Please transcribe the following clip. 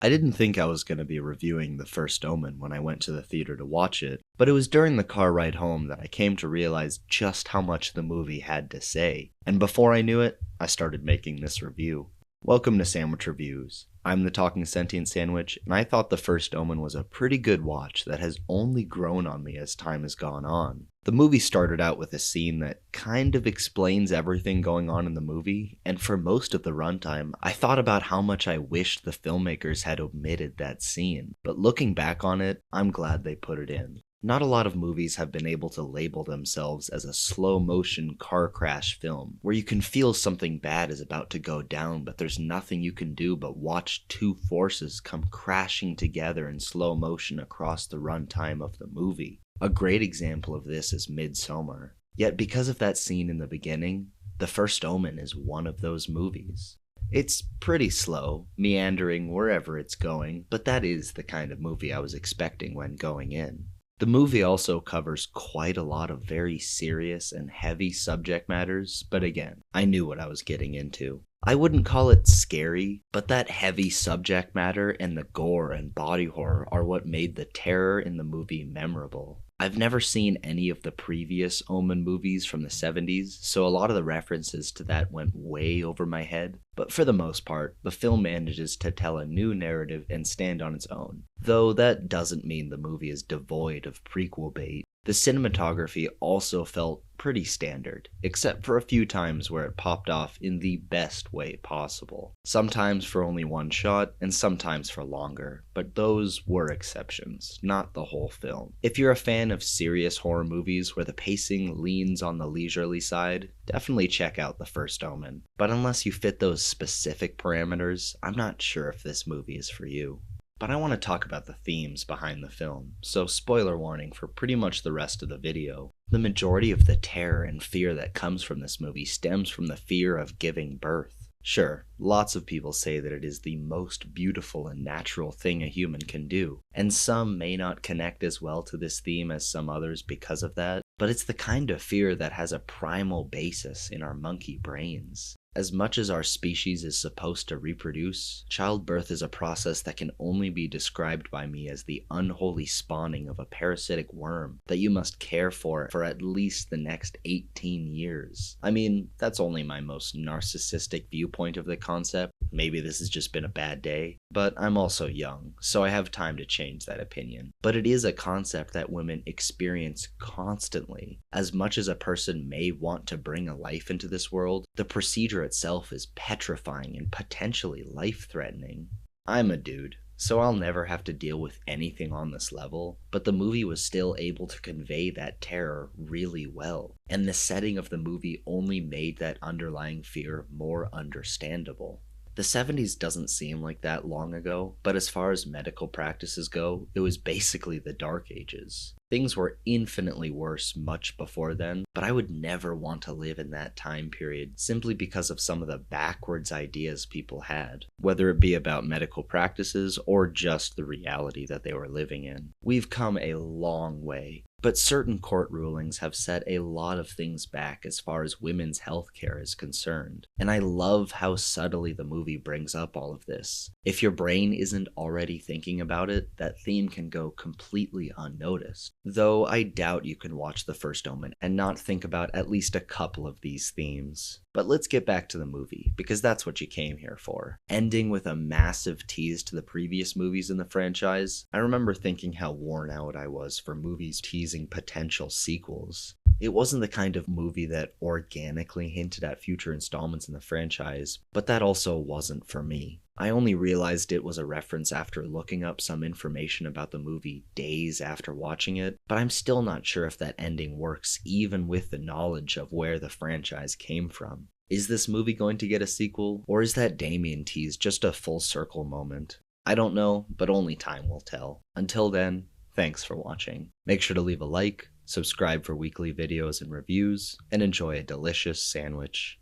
I didn't think I was going to be reviewing the first Omen when I went to the theater to watch it, but it was during the car ride home that I came to realize just how much the movie had to say. And before I knew it, I started making this review. Welcome to Sandwich Reviews. I'm the Talking Sentient Sandwich, and I thought the first Omen was a pretty good watch that has only grown on me as time has gone on. The movie started out with a scene that kind of explains everything going on in the movie, and for most of the runtime, I thought about how much I wished the filmmakers had omitted that scene. But looking back on it, I'm glad they put it in. Not a lot of movies have been able to label themselves as a slow-motion car crash film, where you can feel something bad is about to go down, but there's nothing you can do but watch two forces come crashing together in slow motion across the runtime of the movie. A great example of this is Midsommar. Yet because of that scene in the beginning, the first Omen is one of those movies. It's pretty slow, meandering wherever it's going, but that is the kind of movie I was expecting when going in. The movie also covers quite a lot of very serious and heavy subject matters, but again, I knew what I was getting into. I wouldn't call it scary, but that heavy subject matter and the gore and body horror are what made the terror in the movie memorable. I've never seen any of the previous Omen movies from the 70s, so a lot of the references to that went way over my head, but for the most part, the film manages to tell a new narrative and stand on its own. Though that doesn't mean the movie is devoid of prequel bait. The cinematography also felt pretty standard, except for a few times where it popped off in the best way possible. Sometimes for only one shot, and sometimes for longer, but those were exceptions, not the whole film. If you're a fan of serious horror movies where the pacing leans on the leisurely side, definitely check out the first Omen. But unless you fit those specific parameters, I'm not sure if this movie is for you. But I want to talk about the themes behind the film, so spoiler warning for pretty much the rest of the video. The majority of the terror and fear that comes from this movie stems from the fear of giving birth. Sure, lots of people say that it is the most beautiful and natural thing a human can do, and some may not connect as well to this theme as some others because of that, but it's the kind of fear that has a primal basis in our monkey brains. As much as our species is supposed to reproduce, childbirth is a process that can only be described by me as the unholy spawning of a parasitic worm that you must care for at least the next 18 years. I mean, that's only my most narcissistic viewpoint of the concept. Maybe this has just been a bad day, but I'm also young, so I have time to change that opinion. But it is a concept that women experience constantly. As much as a person may want to bring a life into this world, the procedure itself is petrifying and potentially life-threatening. I'm a dude, so I'll never have to deal with anything on this level, but the movie was still able to convey that terror really well, and the setting of the movie only made that underlying fear more understandable. The 70s doesn't seem like that long ago, but as far as medical practices go, it was basically the Dark Ages. Things were infinitely worse much before then, but I would never want to live in that time period simply because of some of the backwards ideas people had, whether it be about medical practices or just the reality that they were living in. We've come a long way, but certain court rulings have set a lot of things back as far as women's health care is concerned, and I love how subtly the movie brings up all of this. If your brain isn't already thinking about it, that theme can go completely unnoticed. Though I doubt you can watch the first Omen and not think about at least a couple of these themes. But let's get back to the movie, because that's what you came here for. Ending with a massive tease to the previous movies in the franchise, I remember thinking how worn out I was for movies teasing potential sequels. It wasn't the kind of movie that organically hinted at future installments in the franchise, but that also wasn't for me. I only realized it was a reference after looking up some information about the movie days after watching it, but I'm still not sure if that ending works even with the knowledge of where the franchise came from. Is this movie going to get a sequel, or is that Damien tease just a full circle moment? I don't know, but only time will tell. Until then, thanks for watching. Make sure to leave a like, subscribe for weekly videos and reviews, and enjoy a delicious sandwich.